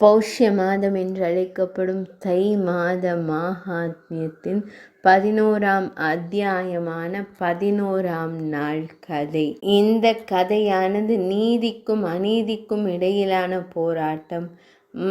பௌஷ்ய மாதம் என்று அழைக்கப்படும் தை மாத மாஹாத்மியத்தின் 11ஆம் அத்தியாயமான 11ஆம் நாள் கதை. இந்த கதையானது நீதிக்கும் அநீதிக்கும் இடையிலான போராட்டம்,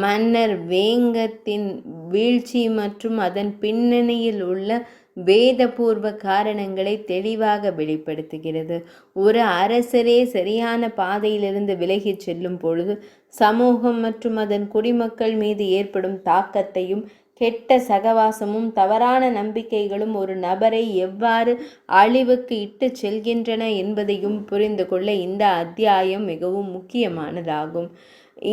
மன்னர் வேங்கத்தின் வீழ்ச்சி மற்றும் அதன் பின்னணியில் உள்ள வேதபூர்வ காரணங்களை தெளிவாக வெளிப்படுத்துகிறது. ஒரு அரசரே சரியான பாதையிலிருந்து விலகிச் செல்லும் பொழுது சமூகம் மற்றும் அதன் குடிமக்கள் மீது ஏற்படும் தாக்கத்தையும், கெட்ட சகவாசமும் தவறான நம்பிக்கைகளும் ஒரு நபரை எவ்வாறு அழிவுக்கு இட்டு செல்கின்றன என்பதையும் புரிந்து கொள்ள இந்த அத்தியாயம் மிகவும் முக்கியமானதாகும்.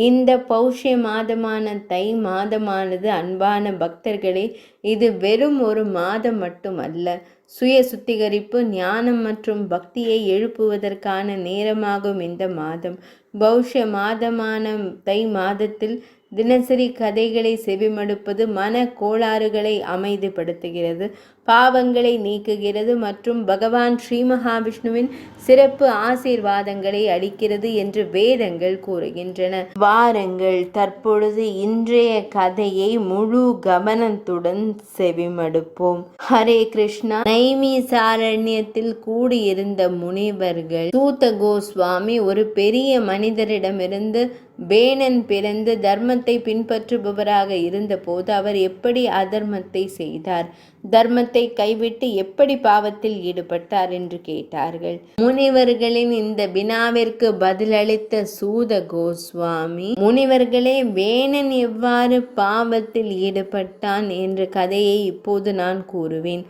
இந்த பௌஷ்ய மாதமான தை மாதமானது அன்பான பக்தர்களே, இது வெறும் ஒரு மாதம் மட்டுமல்ல, சுய சுத்திகரிப்பு, ஞானம் மற்றும் பக்தியை எழுப்புவதற்கான நேரமாகும். இந்த மாதம் பௌஷ்ய மாதமான தை மாதத்தில் தினசரி கதைகளை செவிமடுப்பது மன கோளாறுகளை அமைதிப்படுத்துகிறது, பாவங்களை நீக்குகிறது மற்றும் பகவான் ஸ்ரீ மகாவிஷ்ணுவின் சிறப்பு ஆசீர்வாதங்களை அளிக்கிறது என்று வேதங்கள் கூறுகின்றன. வாருங்கள் தற்பொழுது இன்றைய கதையை முழு கவனத்துடன் செவிமடுப்போம். ஹரே கிருஷ்ணா. நைமிசாரண்யத்தில் கூடியிருந்த முனிவர்கள். சூத கோஸ்வாமி ஒரு பெரிய மனிதரிடமிருந்து பேணன் பிறந்து தர்மத்தை பின்பற்றுபவராக இருந்தபோது அவர் எப்படி அதர்மத்தை செய்தார், தர்மத்தை கைவிட்டு எப்படி பாவத்தில் ஈடுபட்டார் என்று கேட்டார்கள். முனிவர்களின் இந்த வினாவிற்கு பதிலளித்த சூத கோஸ்வாமி, முனிவர்களே, வேணன் எவ்வாறு பாவத்தில் ஈடுபட்டான் என்ற கதையை இப்போது நான் கூறுவேன்.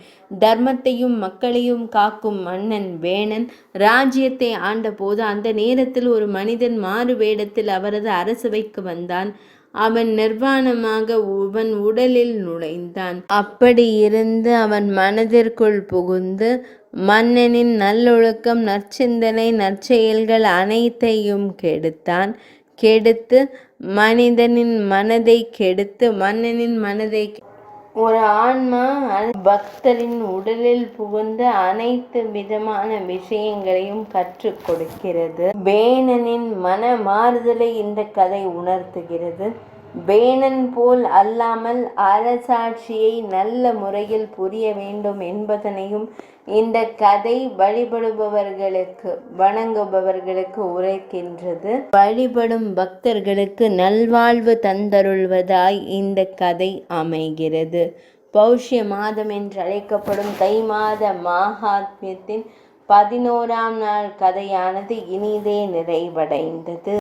தர்மத்தையும் மக்களையும் காக்கும் மன்னன் வேணன் ராஜ்யத்தை ஆண்டபோது அந்த நேரத்தில் ஒரு மனிதன் மாறு வேடத்தில் அவரது அரசவைக்கு வந்தான். அவன் நிர்வாணமாக அவன் உடலில் நுழைந்தான். அப்படி இருந்து அவன் மனதிற்குள் புகுந்து மன்னனின் நல்லொழுக்கம், நற்சிந்தனை, நற்செயல்கள் அனைத்தையும் கெடுத்தான். கெடுத்து மனிதனின் மனதை கெடுத்து மன்னனின் மனதை ஒரு ஆன்மா பக்தரின் உடலில் புகுந்து அனைத்து விதமான விஷயங்களையும் கற்றுக் கொடுக்கிறது. வேணனின் மன மாறுதலை இந்த கதை உணர்த்துகிறது. வேணன் போல் அல்லாமல் அரசாட்சியை நல்ல முறையில் புரிய வேண்டும் என்பதனையும் இந்த கதை வழிபடுபவர்களுக்கு, வணங்குபவர்களுக்கு உரைக்கின்றது. வழிபடும் பக்தர்களுக்கு நல்வாழ்வு தந்தருள்வதாய் இந்த கதை அமைகிறது. பௌஷ்ய மாதம் என்று அழைக்கப்படும் தை மாத மாஹாத்மியத்தின் 11ஆம் நாள் கதையானது இனிதே நிறைவடைந்தது.